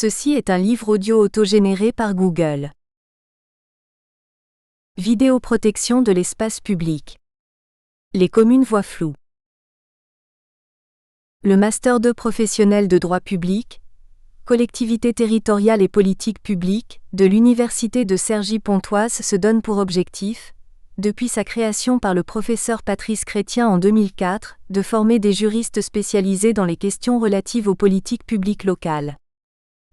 Ceci est un livre audio autogénéré par Google. Vidéoprotection de l'espace public. Les communes voient flou. Le Master 2 professionnel de droit public, collectivité territoriale et politique publique, de l'Université de Cergy-Pontoise se donne pour objectif, depuis sa création par le professeur Patrice Chrétien en 2004, de former des juristes spécialisés dans les questions relatives aux politiques publiques locales.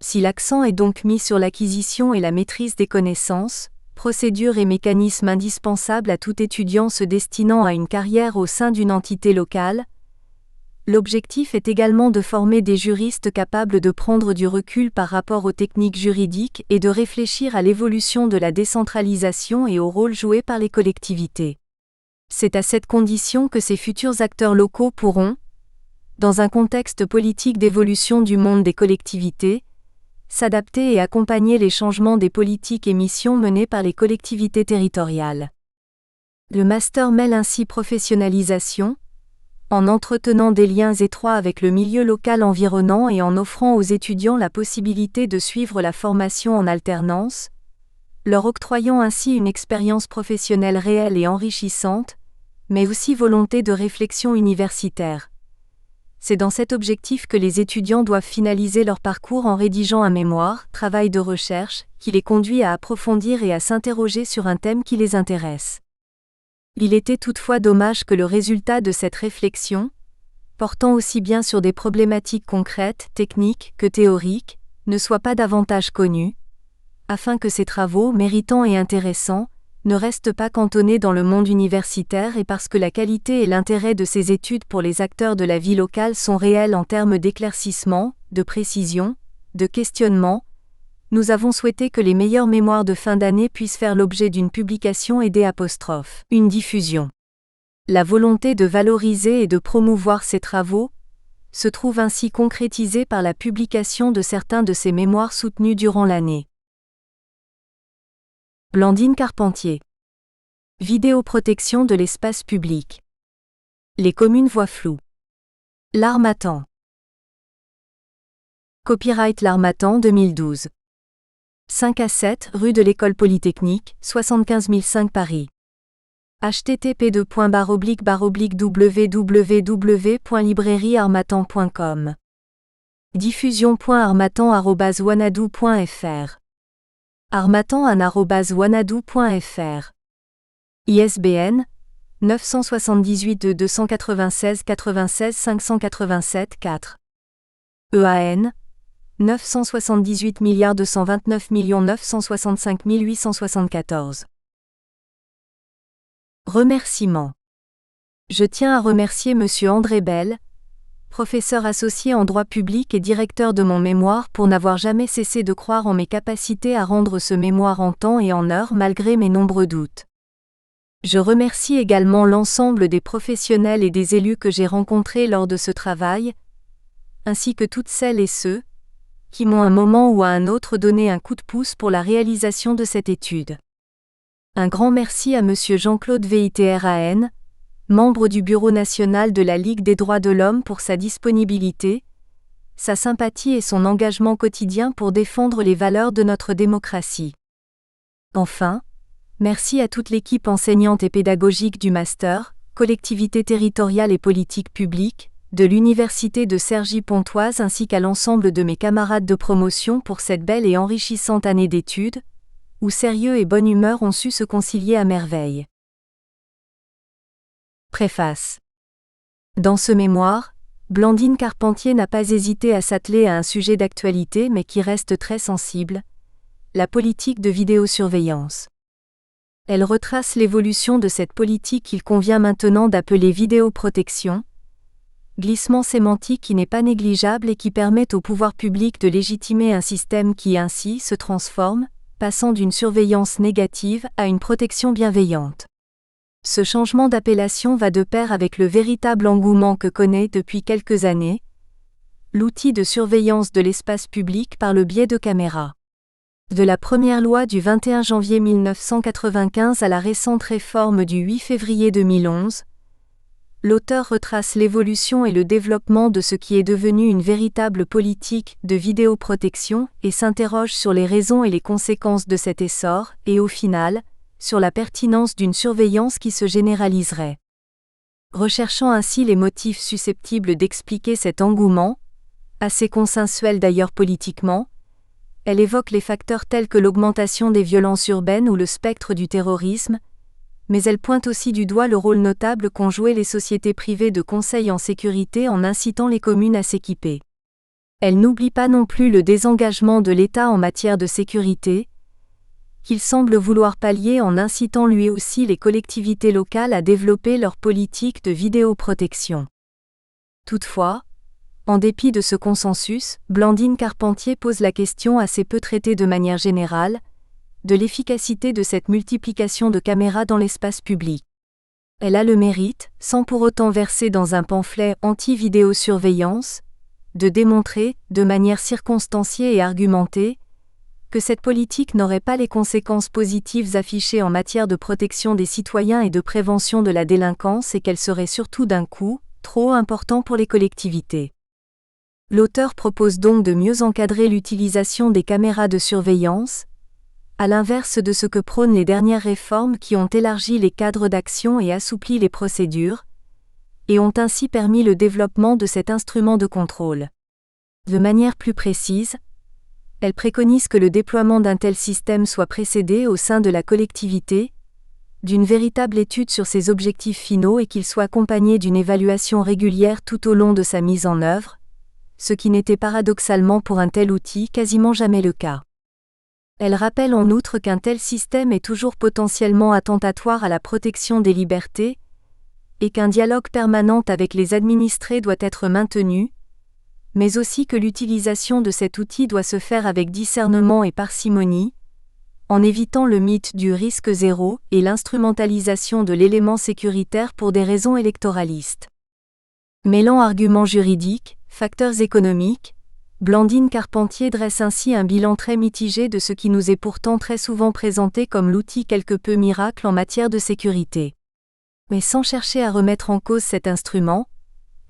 Si l'accent est donc mis sur l'acquisition et la maîtrise des connaissances, procédures et mécanismes indispensables à tout étudiant se destinant à une carrière au sein d'une entité locale, l'objectif est également de former des juristes capables de prendre du recul par rapport aux techniques juridiques et de réfléchir à l'évolution de la décentralisation et au rôle joué par les collectivités. C'est à cette condition que ces futurs acteurs locaux pourront, dans un contexte politique d'évolution du monde des collectivités, s'adapter et accompagner les changements des politiques et missions menées par les collectivités territoriales. Le master mêle ainsi professionnalisation, en entretenant des liens étroits avec le milieu local environnant et en offrant aux étudiants la possibilité de suivre la formation en alternance, leur octroyant ainsi une expérience professionnelle réelle et enrichissante, mais aussi volonté de réflexion universitaire. C'est dans cet objectif que les étudiants doivent finaliser leur parcours en rédigeant un mémoire, travail de recherche, qui les conduit à approfondir et à s'interroger sur un thème qui les intéresse. Il était toutefois dommage que le résultat de cette réflexion, portant aussi bien sur des problématiques concrètes, techniques que théoriques, ne soit pas davantage connu, afin que ces travaux, méritants et intéressants, ne restent pas cantonnés dans le monde universitaire et parce que la qualité et l'intérêt de ces études pour les acteurs de la vie locale sont réels en termes d'éclaircissement, de précision, de questionnement, nous avons souhaité que les meilleurs mémoires de fin d'année puissent faire l'objet d'une publication et une diffusion. La volonté de valoriser et de promouvoir ces travaux se trouve ainsi concrétisée par la publication de certains de ces mémoires soutenus durant l'année. Blandine Carpentier. Vidéoprotection de l'espace public. Les communes voient flou. L'Harmattan. Copyright L'Harmattan 2012. 5 à 7 rue de l'École Polytechnique, 75 005 Paris. http://www.librairieharmattan.com. diffusion.harmattan@wanadoo.fr. harmattan@wanadoo.fr. ISBN 978 296 96 587 4. EAN 978 229 965 874. Remerciements. Je tiens à remercier Monsieur André Bell, professeur associé en droit public et directeur de mon mémoire pour n'avoir jamais cessé de croire en mes capacités à rendre ce mémoire en temps et en heure malgré mes nombreux doutes. Je remercie également l'ensemble des professionnels et des élus que j'ai rencontrés lors de ce travail, ainsi que toutes celles et ceux qui m'ont à un moment ou à un autre donné un coup de pouce pour la réalisation de cette étude. Un grand merci à Monsieur Jean-Claude Vitran, membre du Bureau national de la Ligue des droits de l'homme pour sa disponibilité, sa sympathie et son engagement quotidien pour défendre les valeurs de notre démocratie. Enfin, merci à toute l'équipe enseignante et pédagogique du Master, collectivité territoriale et politique publique, de l'Université de Cergy-Pontoise ainsi qu'à l'ensemble de mes camarades de promotion pour cette belle et enrichissante année d'études, où sérieux et bonne humeur ont su se concilier à merveille. Préface. Dans ce mémoire, Blandine Carpentier n'a pas hésité à s'atteler à un sujet d'actualité mais qui reste très sensible, la politique de vidéosurveillance. Elle retrace l'évolution de cette politique qu'il convient maintenant d'appeler vidéoprotection, glissement sémantique qui n'est pas négligeable et qui permet au pouvoir public de légitimer un système qui ainsi se transforme, passant d'une surveillance négative à une protection bienveillante. Ce changement d'appellation va de pair avec le véritable engouement que connaît depuis quelques années l'outil de surveillance de l'espace public par le biais de caméras. De la première loi du 21 janvier 1995 à la récente réforme du 8 février 2011, l'auteur retrace l'évolution et le développement de ce qui est devenu une véritable politique de vidéoprotection et s'interroge sur les raisons et les conséquences de cet essor, et au final, sur la pertinence d'une surveillance qui se généraliserait. Recherchant ainsi les motifs susceptibles d'expliquer cet engouement, assez consensuel d'ailleurs politiquement, elle évoque les facteurs tels que l'augmentation des violences urbaines ou le spectre du terrorisme, mais elle pointe aussi du doigt le rôle notable qu'ont joué les sociétés privées de conseil en sécurité en incitant les communes à s'équiper. Elle n'oublie pas non plus le désengagement de l'État en matière de sécurité, qu'il semble vouloir pallier en incitant lui aussi les collectivités locales à développer leur politique de vidéoprotection. Toutefois, en dépit de ce consensus, Blandine Carpentier pose la question assez peu traitée de manière générale, de l'efficacité de cette multiplication de caméras dans l'espace public. Elle a le mérite, sans pour autant verser dans un pamphlet anti-vidéosurveillance, de démontrer, de manière circonstanciée et argumentée, que cette politique n'aurait pas les conséquences positives affichées en matière de protection des citoyens et de prévention de la délinquance et qu'elle serait surtout d'un coût trop important pour les collectivités. L'auteur propose donc de mieux encadrer l'utilisation des caméras de surveillance, à l'inverse de ce que prônent les dernières réformes qui ont élargi les cadres d'action et assoupli les procédures, et ont ainsi permis le développement de cet instrument de contrôle. De manière plus précise, elle préconise que le déploiement d'un tel système soit précédé au sein de la collectivité d'une véritable étude sur ses objectifs finaux et qu'il soit accompagné d'une évaluation régulière tout au long de sa mise en œuvre, ce qui n'était paradoxalement pour un tel outil quasiment jamais le cas. Elle rappelle en outre qu'un tel système est toujours potentiellement attentatoire à la protection des libertés, et qu'un dialogue permanent avec les administrés doit être maintenu, mais aussi que l'utilisation de cet outil doit se faire avec discernement et parcimonie, en évitant le mythe du risque zéro et l'instrumentalisation de l'élément sécuritaire pour des raisons électoralistes. Mêlant arguments juridiques, facteurs économiques, Blandine Carpentier dresse ainsi un bilan très mitigé de ce qui nous est pourtant très souvent présenté comme l'outil quelque peu miracle en matière de sécurité. Mais sans chercher à remettre en cause cet instrument,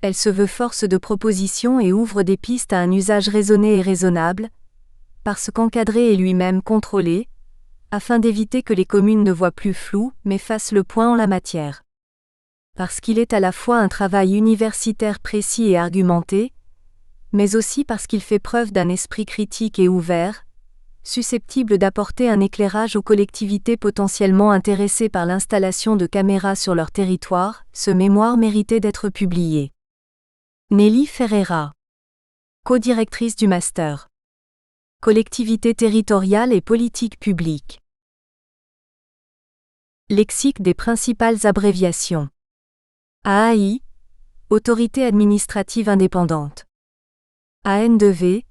elle se veut force de proposition et ouvre des pistes à un usage raisonné et raisonnable, parce qu'encadré et lui-même contrôlé, afin d'éviter que les communes ne voient plus flou mais fassent le point en la matière. Parce qu'il est à la fois un travail universitaire précis et argumenté, mais aussi parce qu'il fait preuve d'un esprit critique et ouvert, susceptible d'apporter un éclairage aux collectivités potentiellement intéressées par l'installation de caméras sur leur territoire, ce mémoire méritait d'être publié. Nelly Ferreira, co-directrice du master. Collectivité territoriale et politique publique. Lexique des principales abréviations. AAI, Autorité administrative indépendante. AN2V,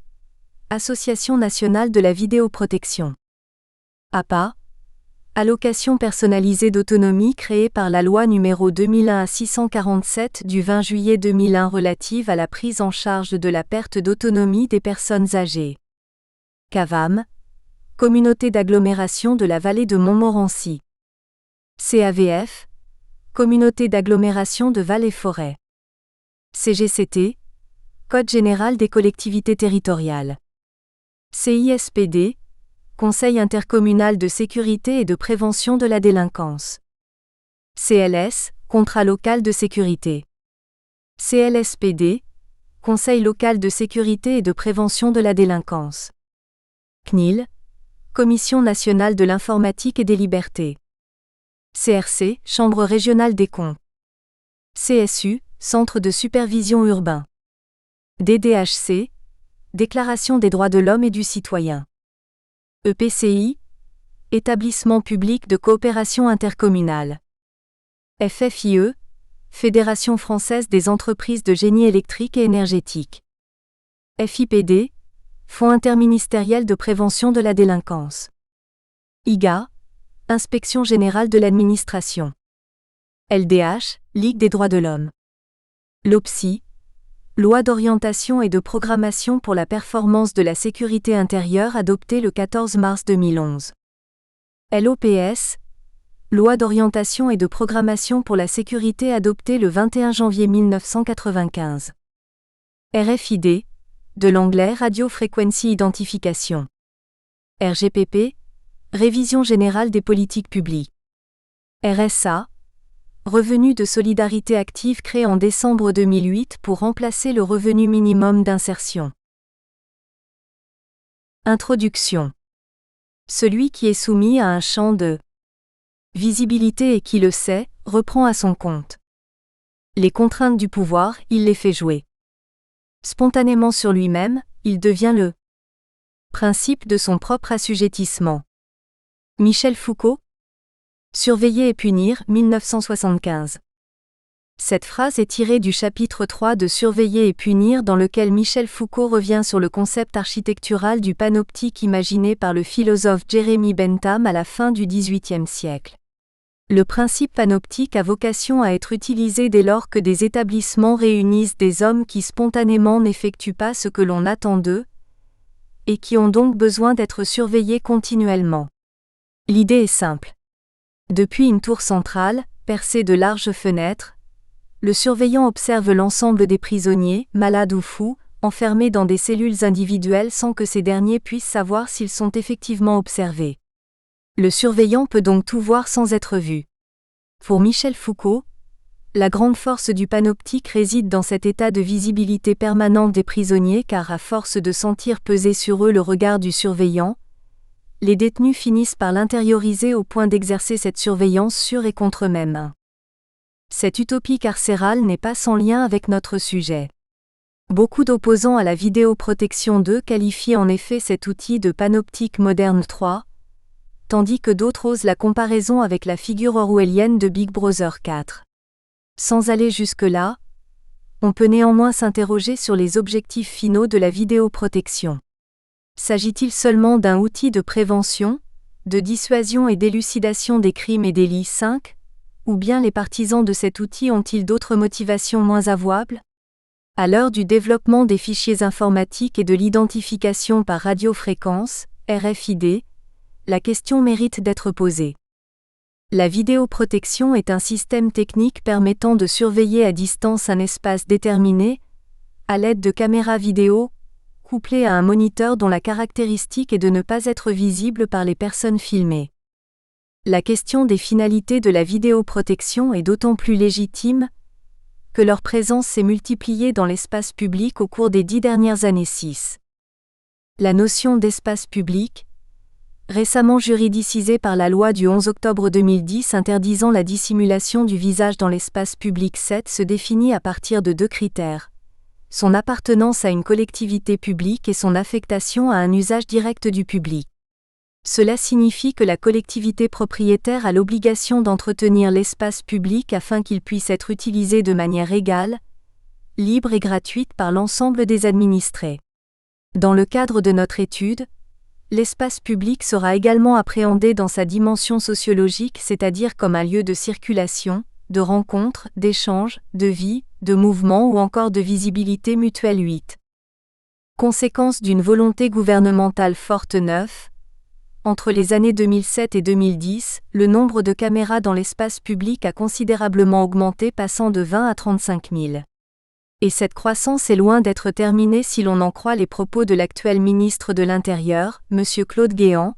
Association nationale de la vidéoprotection. APA, Allocation personnalisée d'autonomie créée par la loi n° 2001-647 du 20 juillet 2001 relative à la prise en charge de la perte d'autonomie des personnes âgées. CAVAM, Communauté d'agglomération de la vallée de Montmorency. CAVF, Communauté d'agglomération de Val-et-Forêt. CGCT, Code général des collectivités territoriales. CISPD, Conseil intercommunal de sécurité et de prévention de la délinquance. CLS, Contrat local de sécurité. CLSPD, Conseil local de sécurité et de prévention de la délinquance. CNIL, Commission nationale de l'informatique et des libertés. CRC, Chambre régionale des comptes. CSU, Centre de supervision urbain. DDHC, Déclaration des droits de l'homme et du citoyen. EPCI, Établissement public de coopération intercommunale. FFIE, Fédération française des entreprises de génie électrique et énergétique. FIPD, Fonds interministériel de prévention de la délinquance. IGA, Inspection générale de l'administration. LDH, Ligue des droits de l'homme. LOPSI, Loi d'orientation et de programmation pour la performance de la sécurité intérieure adoptée le 14 mars 2011. LOPS, Loi d'orientation et de programmation pour la sécurité adoptée le 21 janvier 1995. RFID, de l'anglais Radio Frequency Identification. RGPP, Révision générale des politiques publiques. RSA, Revenu de solidarité active créé en décembre 2008 pour remplacer le revenu minimum d'insertion. Introduction. Celui qui est soumis à un champ de visibilité et qui le sait, reprend à son compte les contraintes du pouvoir, il les fait jouer. Spontanément sur lui-même, il devient le principe de son propre assujettissement. Michel Foucault. Surveiller et punir, 1975. Cette phrase est tirée du chapitre 3 de Surveiller et punir dans lequel Michel Foucault revient sur le concept architectural du panoptique imaginé par le philosophe Jeremy Bentham à la fin du XVIIIe siècle. Le principe panoptique a vocation à être utilisé dès lors que des établissements réunissent des hommes qui spontanément n'effectuent pas ce que l'on attend d'eux, et qui ont donc besoin d'être surveillés continuellement. L'idée est simple. Depuis une tour centrale, percée de larges fenêtres, le surveillant observe l'ensemble des prisonniers, malades ou fous, enfermés dans des cellules individuelles sans que ces derniers puissent savoir s'ils sont effectivement observés. Le surveillant peut donc tout voir sans être vu. Pour Michel Foucault, la grande force du panoptique réside dans cet état de visibilité permanente des prisonniers car à force de sentir peser sur eux le regard du surveillant, les détenus finissent par l'intérioriser au point d'exercer cette surveillance sur et contre eux-mêmes. Cette utopie carcérale n'est pas sans lien avec notre sujet. Beaucoup d'opposants à la vidéoprotection 2 qualifient en effet cet outil de panoptique moderne 3, tandis que d'autres osent la comparaison avec la figure orwellienne de Big Brother 4. Sans aller jusque-là, on peut néanmoins s'interroger sur les objectifs finaux de la vidéoprotection. S'agit-il seulement d'un outil de prévention, de dissuasion et d'élucidation des crimes et délits 5, ou bien les partisans de cet outil ont-ils d'autres motivations moins avouables ? À l'heure du développement des fichiers informatiques et de l'identification par radiofréquence, RFID, la question mérite d'être posée. La vidéoprotection est un système technique permettant de surveiller à distance un espace déterminé, à l'aide de caméras vidéo, couplées à un moniteur dont la caractéristique est de ne pas être visible par les personnes filmées. La question des finalités de la vidéoprotection est d'autant plus légitime que leur présence s'est multipliée dans l'espace public au cours des 10 dernières années. La notion d'espace public, récemment juridicisée par la loi du 11 octobre 2010 interdisant la dissimulation du visage dans l'espace public 7, se définit à partir de 2 critères. Son appartenance à une collectivité publique et son affectation à un usage direct du public. Cela signifie que la collectivité propriétaire a l'obligation d'entretenir l'espace public afin qu'il puisse être utilisé de manière égale, libre et gratuite par l'ensemble des administrés. Dans le cadre de notre étude, l'espace public sera également appréhendé dans sa dimension sociologique, c'est-à-dire comme un lieu de circulation, de rencontre, d'échange, de vie, de mouvement ou encore de visibilité mutuelle 8. Conséquence d'une volonté gouvernementale forte 9. Entre les années 2007 et 2010, le nombre de caméras dans l'espace public a considérablement augmenté passant de 20 à 35 000. Et cette croissance est loin d'être terminée si l'on en croit les propos de l'actuel ministre de l'Intérieur, M. Claude Guéant,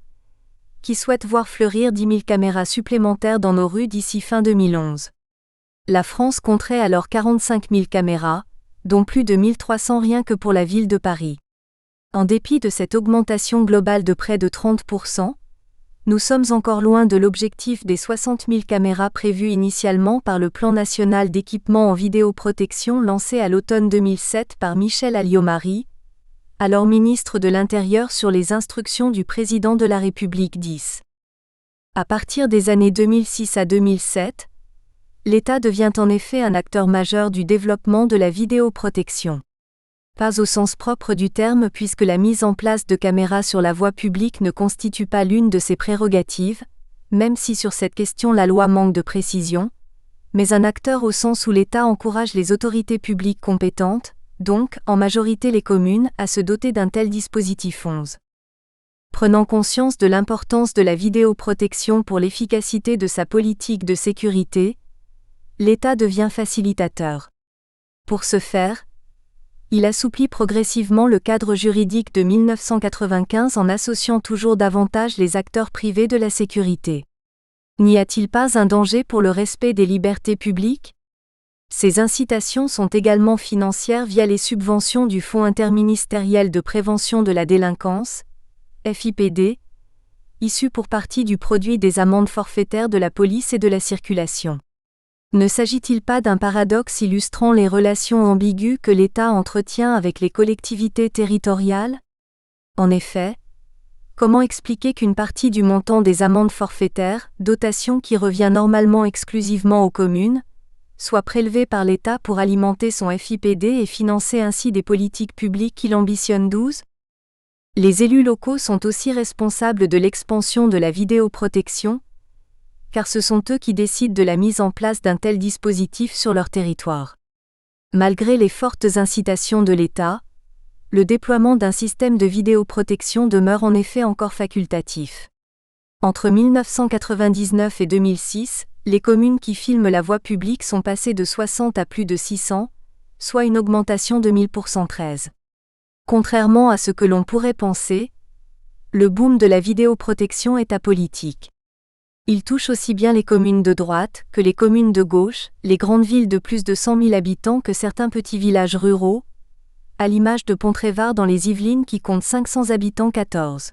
qui souhaite voir fleurir 10 000 caméras supplémentaires dans nos rues d'ici fin 2011. La France compterait alors 45 000 caméras, dont plus de 1 300 rien que pour la ville de Paris. En dépit de cette augmentation globale de près de 30%, nous sommes encore loin de l'objectif des 60 000 caméras prévues initialement par le Plan national d'équipement en vidéoprotection lancé à l'automne 2007 par Michel Alliot-Marie, alors ministre de l'Intérieur sur les instructions du président de la République 10. À partir des années 2006 à 2007, l'État devient en effet un acteur majeur du développement de la vidéoprotection. Pas au sens propre du terme puisque la mise en place de caméras sur la voie publique ne constitue pas l'une de ses prérogatives, même si sur cette question la loi manque de précision, mais un acteur au sens où l'État encourage les autorités publiques compétentes, donc, en majorité les communes, à se doter d'un tel dispositif 11. Prenant conscience de l'importance de la vidéoprotection pour l'efficacité de sa politique de sécurité, l'État devient facilitateur. Pour ce faire, il assouplit progressivement le cadre juridique de 1995 en associant toujours davantage les acteurs privés de la sécurité. N'y a-t-il pas un danger pour le respect des libertés publiques ? Ces incitations sont également financières via les subventions du Fonds interministériel de prévention de la délinquance, FIPD, issues pour partie du produit des amendes forfaitaires de la police et de la circulation. Ne s'agit-il pas d'un paradoxe illustrant les relations ambiguës que l'État entretient avec les collectivités territoriales ? En effet, comment expliquer qu'une partie du montant des amendes forfaitaires, dotation qui revient normalement exclusivement aux communes, soit prélevée par l'État pour alimenter son FIPD et financer ainsi des politiques publiques qu'il ambitionne 12 ? Les élus locaux sont aussi responsables de l'expansion de la vidéoprotection, car ce sont eux qui décident de la mise en place d'un tel dispositif sur leur territoire. Malgré les fortes incitations de l'État, le déploiement d'un système de vidéoprotection demeure en effet encore facultatif. Entre 1999 et 2006, les communes qui filment la voie publique sont passées de 60 à plus de 600, soit une augmentation de 1000% 13. Contrairement à ce que l'on pourrait penser, le boom de la vidéoprotection est apolitique. Il touche aussi bien les communes de droite que les communes de gauche, les grandes villes de plus de 100 000 habitants que certains petits villages ruraux, à l'image de Pontrévar dans les Yvelines qui compte 500 habitants 14.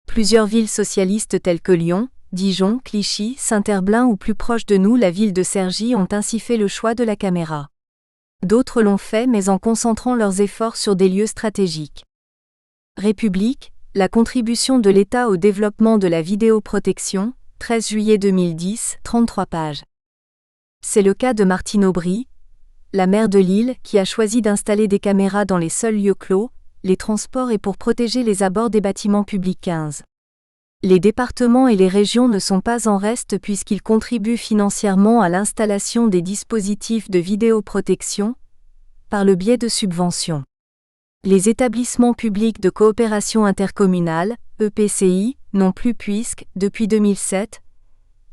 Plusieurs villes socialistes telles que Lyon, Dijon, Clichy, Saint-Herblain ou plus proche de nous la ville de Cergy ont ainsi fait le choix de la caméra. D'autres l'ont fait mais en concentrant leurs efforts sur des lieux stratégiques. République, la contribution de l'État au développement de la vidéoprotection, 13 juillet 2010, 33 pages. C'est le cas de Martine Aubry, la maire de Lille, qui a choisi d'installer des caméras dans les seuls lieux clos, les transports et pour protéger les abords des bâtiments publics 15. Les départements et les régions ne sont pas en reste puisqu'ils contribuent financièrement à l'installation des dispositifs de vidéoprotection, par le biais de subventions. Les établissements publics de coopération intercommunale, EPCI, non plus puisque, depuis 2007,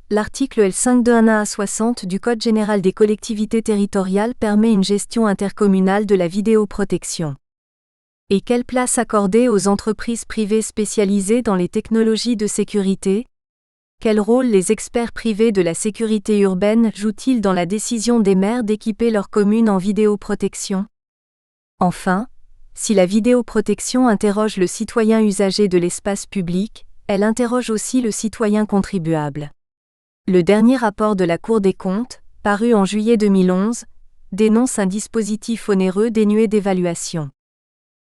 l'article L521A60 du Code général des collectivités territoriales permet une gestion intercommunale de la vidéoprotection. Et quelle place accorder aux entreprises privées spécialisées dans les technologies de sécurité ? Quel rôle les experts privés de la sécurité urbaine jouent-ils dans la décision des maires d'équiper leur commune en vidéoprotection ? Enfin, si la vidéoprotection interroge le citoyen usager de l'espace public, elle interroge aussi le citoyen contribuable. Le dernier rapport de la Cour des comptes, paru en juillet 2011, dénonce un dispositif onéreux dénué d'évaluation.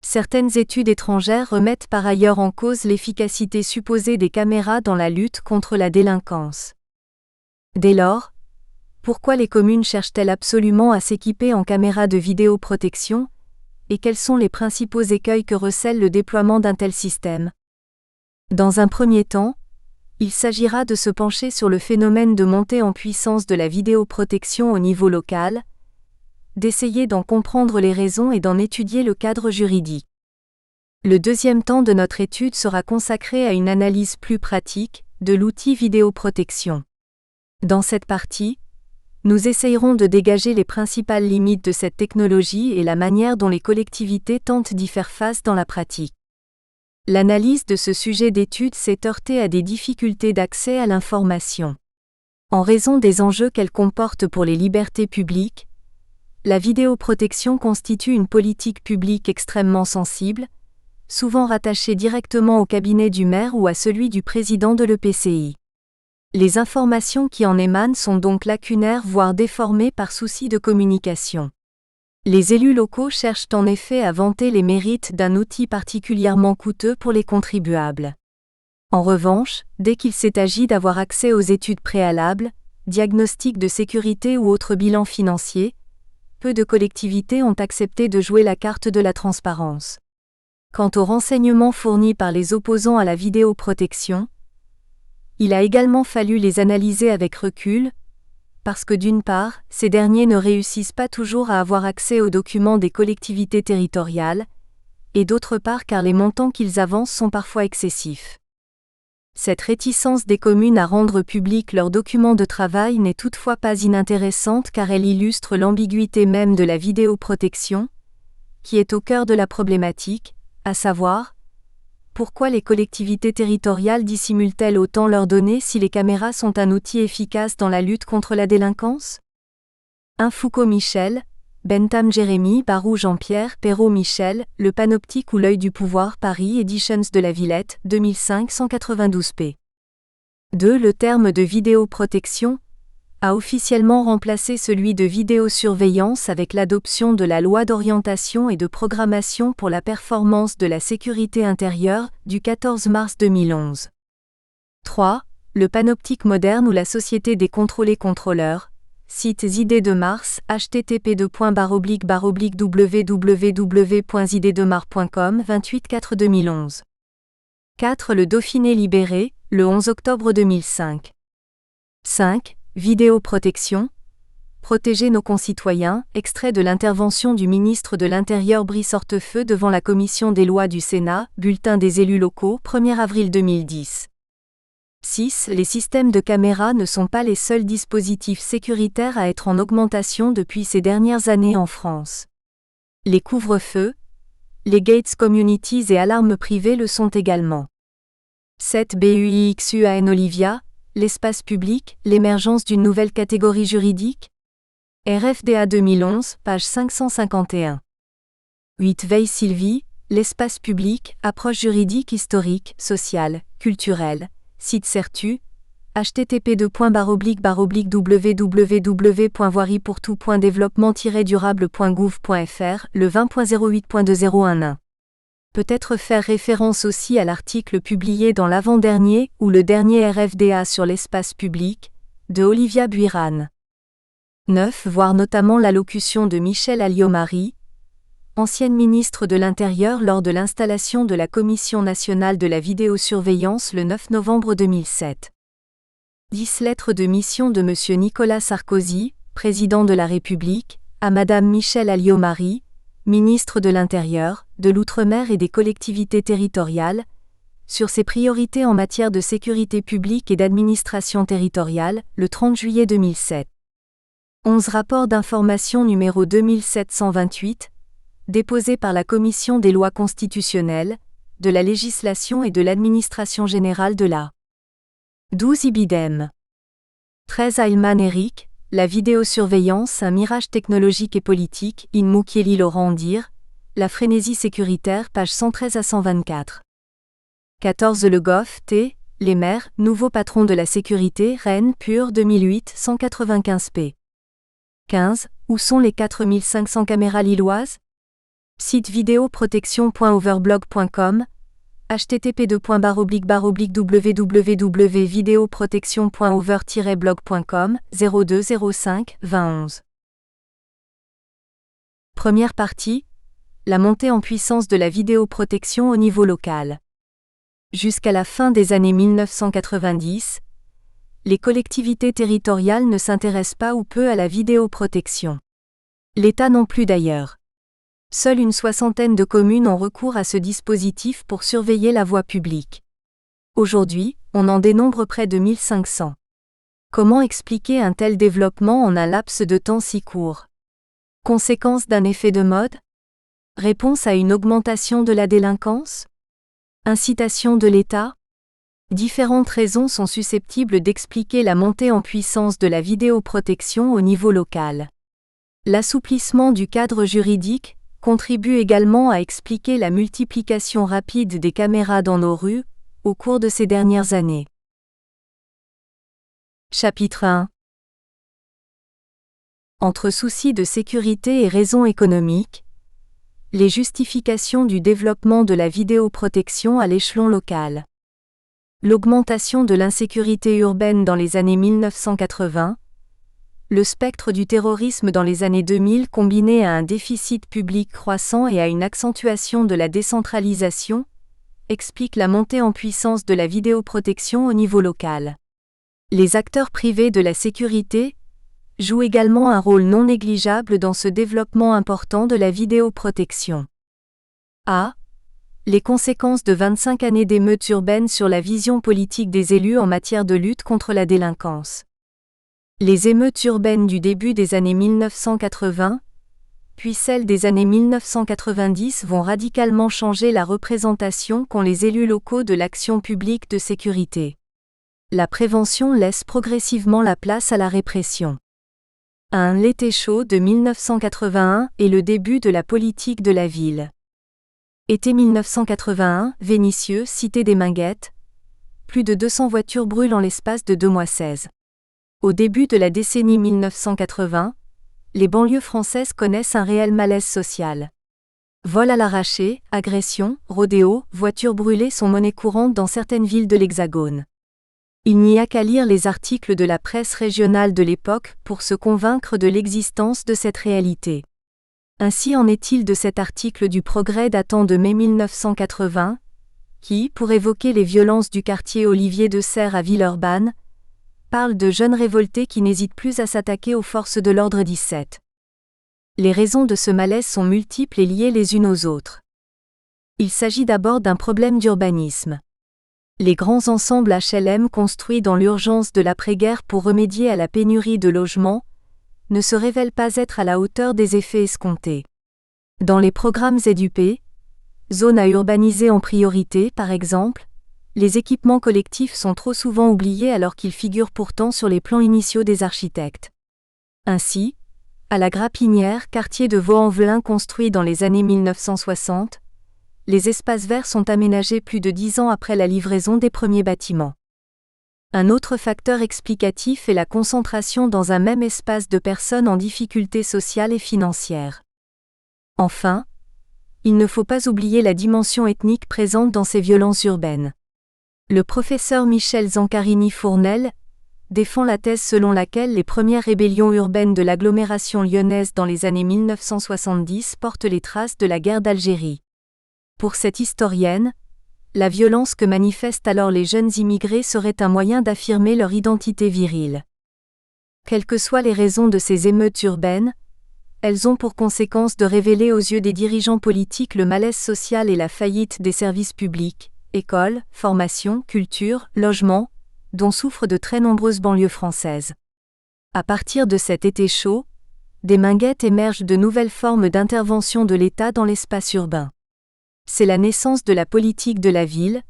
Certaines études étrangères remettent par ailleurs en cause l'efficacité supposée des caméras dans la lutte contre la délinquance. Dès lors, pourquoi les communes cherchent-elles absolument à s'équiper en caméras de vidéoprotection, et quels sont les principaux écueils que recèle le déploiement d'un tel système ? Dans un premier temps, il s'agira de se pencher sur le phénomène de montée en puissance de la vidéoprotection au niveau local, d'essayer d'en comprendre les raisons et d'en étudier le cadre juridique. Le deuxième temps de notre étude sera consacré à une analyse plus pratique de l'outil vidéoprotection. Dans cette partie, nous essayerons de dégager les principales limites de cette technologie et la manière dont les collectivités tentent d'y faire face dans la pratique. L'analyse de ce sujet d'étude s'est heurtée à des difficultés d'accès à l'information. En raison des enjeux qu'elle comporte pour les libertés publiques, la vidéoprotection constitue une politique publique extrêmement sensible, souvent rattachée directement au cabinet du maire ou à celui du président de l'EPCI. Les informations qui en émanent sont donc lacunaires voire déformées par souci de communication. Les élus locaux cherchent en effet à vanter les mérites d'un outil particulièrement coûteux pour les contribuables. En revanche, dès qu'il s'est agi d'avoir accès aux études préalables, diagnostics de sécurité ou autres bilans financiers, peu de collectivités ont accepté de jouer la carte de la transparence. Quant aux renseignements fournis par les opposants à la vidéoprotection, il a également fallu les analyser avec recul, parce que d'une part, ces derniers ne réussissent pas toujours à avoir accès aux documents des collectivités territoriales, et d'autre part car les montants qu'ils avancent sont parfois excessifs. Cette réticence des communes à rendre publics leurs documents de travail n'est toutefois pas inintéressante car elle illustre l'ambiguïté même de la vidéoprotection, qui est au cœur de la problématique, à savoir, pourquoi les collectivités territoriales dissimulent-elles autant leurs données si les caméras sont un outil efficace dans la lutte contre la délinquance? Foucault Michel, Bentham Jérémy, Barou Jean-Pierre, Perrault Michel, Le Panoptique ou L'œil du pouvoir, Paris Editions de la Villette, 2005 192 p. 2. Le terme de vidéoprotection a officiellement remplacé celui de vidéosurveillance avec l'adoption de la Loi d'orientation et de programmation pour la performance de la sécurité intérieure, du 14 mars 2011. 3. Le panoptique moderne ou la société des contrôlés contrôleurs. Sites idées de Mars, http://www.idedemars.com 28/4/2011. 4. Le Dauphiné libéré, le 11 octobre 2005. 5. Vidéoprotection. Protéger nos concitoyens, extrait de l'intervention du ministre de l'Intérieur Brice Hortefeux devant la commission des lois du Sénat, Bulletin des élus locaux, 1er avril 2010. 6. Les systèmes de caméras ne sont pas les seuls dispositifs sécuritaires à être en augmentation depuis ces dernières années en France. Les couvre-feux, les gates communities et alarmes privées le sont également. 7. BUIXUAN Olivia, l'espace public, l'émergence d'une nouvelle catégorie juridique. RFDA 2011, page 551. 8. Veille Sylvie, l'espace public, approche juridique historique, sociale, culturelle. Site Certu, http://voirie-pour-tout.développement-durable.gouv.fr, le 20.08.2011. Peut-être faire référence aussi à l'article publié dans l'avant-dernier ou le dernier RFDA sur l'espace public, de Olivia Buiran. 9. Voir notamment l'allocution de Michèle Alliot-Marie, ancienne ministre de l'Intérieur lors de l'installation de la Commission nationale de la vidéosurveillance le 9 novembre 2007. 10. Lettre de mission de M. Nicolas Sarkozy, président de la République, à Mme Michèle Alliot-Marie, ministre de l'Intérieur, de l'Outre-mer et des collectivités territoriales, sur ses priorités en matière de sécurité publique et d'administration territoriale, le 30 juillet 2007. 11. Rapport d'information numéro 2728, déposé par la Commission des lois constitutionnelles, de la législation et de l'administration générale de la 12. Ibidem. 13. Heilmann Eric, la vidéosurveillance, un mirage technologique et politique, in Mukieli Laurent Dir, la frénésie sécuritaire, page 113 à 124. 14. Le Goff, T, les maires, nouveau patron de la sécurité, Rennes, Pur, 2008, 195 p. 15. Où sont les 4500 caméras lilloises? Site vidéoprotection.overblog.com, http://www.videoprotection.over-blog.com, 02 05 2011. Première partie, la montée en puissance de la vidéoprotection au niveau local. Jusqu'à la fin des années 1990, les collectivités territoriales ne s'intéressent pas ou peu à la vidéoprotection. L'État non plus d'ailleurs. Seule une soixantaine de communes ont recours à ce dispositif pour surveiller la voie publique. Aujourd'hui, on en dénombre près de 1500. Comment expliquer un tel développement en un laps de temps si court? Conséquence d'un effet de mode? Réponse à une augmentation de la délinquance? Incitation de l'État? Différentes raisons sont susceptibles d'expliquer la montée en puissance de la vidéoprotection au niveau local. L'assouplissement du cadre juridique contribue également à expliquer la multiplication rapide des caméras dans nos rues, au cours de ces dernières années. Chapitre 1. Entre soucis de sécurité et raisons économiques, les justifications du développement de la vidéoprotection à l'échelon local. L'augmentation de l'insécurité urbaine dans les années 1980, le spectre du terrorisme dans les années 2000 combiné à un déficit public croissant et à une accentuation de la décentralisation, explique la montée en puissance de la vidéoprotection au niveau local. Les acteurs privés de la sécurité jouent également un rôle non négligeable dans ce développement important de la vidéoprotection. A. Les conséquences de 25 années d'émeutes urbaines sur la vision politique des élus en matière de lutte contre la délinquance. Les émeutes urbaines du début des années 1980, puis celles des années 1990 vont radicalement changer la représentation qu'ont les élus locaux de l'action publique de sécurité. La prévention laisse progressivement la place à la répression. L'été chaud de 1981 est le début de la politique de la ville. Été 1981, Vénissieux, cité des Minguettes. Plus de 200 voitures brûlent en l'espace de 2 mois 16. Au début de la décennie 1980, les banlieues françaises connaissent un réel malaise social. Vols à l'arraché, agressions, rodéos, voitures brûlées sont monnaie courante dans certaines villes de l'Hexagone. Il n'y a qu'à lire les articles de la presse régionale de l'époque pour se convaincre de l'existence de cette réalité. Ainsi en est-il de cet article du Progrès datant de mai 1980, qui, pour évoquer les violences du quartier Olivier de Serres à Villeurbanne, parle de jeunes révoltés qui n'hésitent plus à s'attaquer aux forces de l'ordre 17. Les raisons de ce malaise sont multiples et liées les unes aux autres. Il s'agit d'abord d'un problème d'urbanisme. Les grands ensembles HLM construits dans l'urgence de l'après-guerre pour remédier à la pénurie de logements ne se révèlent pas être à la hauteur des effets escomptés. Dans les programmes ZUP, zones à urbaniser en priorité par exemple, les équipements collectifs sont trop souvent oubliés alors qu'ils figurent pourtant sur les plans initiaux des architectes. Ainsi, à la Grapinière, quartier de Vaux-en-Velin construit dans les années 1960, les espaces verts sont aménagés plus de 10 ans après la livraison des premiers bâtiments. Un autre facteur explicatif est la concentration dans un même espace de personnes en difficulté sociale et financière. Enfin, il ne faut pas oublier la dimension ethnique présente dans ces violences urbaines. Le professeur Michel Zancarini-Fournel défend la thèse selon laquelle les premières rébellions urbaines de l'agglomération lyonnaise dans les années 1970 portent les traces de la guerre d'Algérie. Pour cette historienne, la violence que manifestent alors les jeunes immigrés serait un moyen d'affirmer leur identité virile. Quelles que soient les raisons de ces émeutes urbaines, elles ont pour conséquence de révéler aux yeux des dirigeants politiques le malaise social et la faillite des services publics, écoles, formation, culture, logement, dont souffrent de très nombreuses banlieues françaises. À partir de cet été chaud, des Minguettes émergent de nouvelles formes d'intervention de l'État dans l'espace urbain. C'est la naissance de la politique de la ville,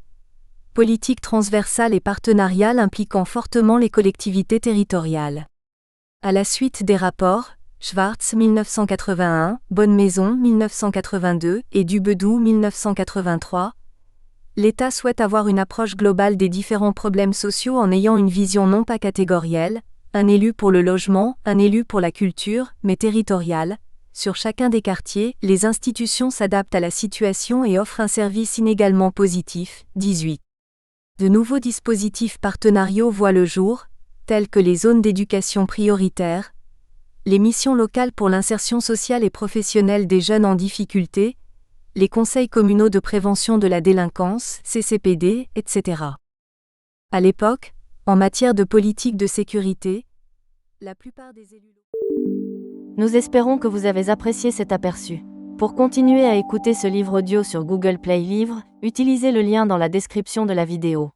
politique transversale et partenariale impliquant fortement les collectivités territoriales. À la suite des rapports, Schwartz 1981, Bonne-Maison 1982 et Dubedou 1983, l'État souhaite avoir une approche globale des différents problèmes sociaux en ayant une vision non pas catégorielle, un élu pour le logement, un élu pour la culture, mais territoriale. Sur chacun des quartiers, les institutions s'adaptent à la situation et offrent un service inégalement positif. 18. De nouveaux dispositifs partenariaux voient le jour, tels que les zones d'éducation prioritaire, les missions locales pour l'insertion sociale et professionnelle des jeunes en difficulté, les conseils communaux de prévention de la délinquance, CCPD, etc. À l'époque, en matière de politique de sécurité, la plupart des élus... Nous espérons que vous avez apprécié cet aperçu. Pour continuer à écouter ce livre audio sur Google Play Livres, utilisez le lien dans la description de la vidéo.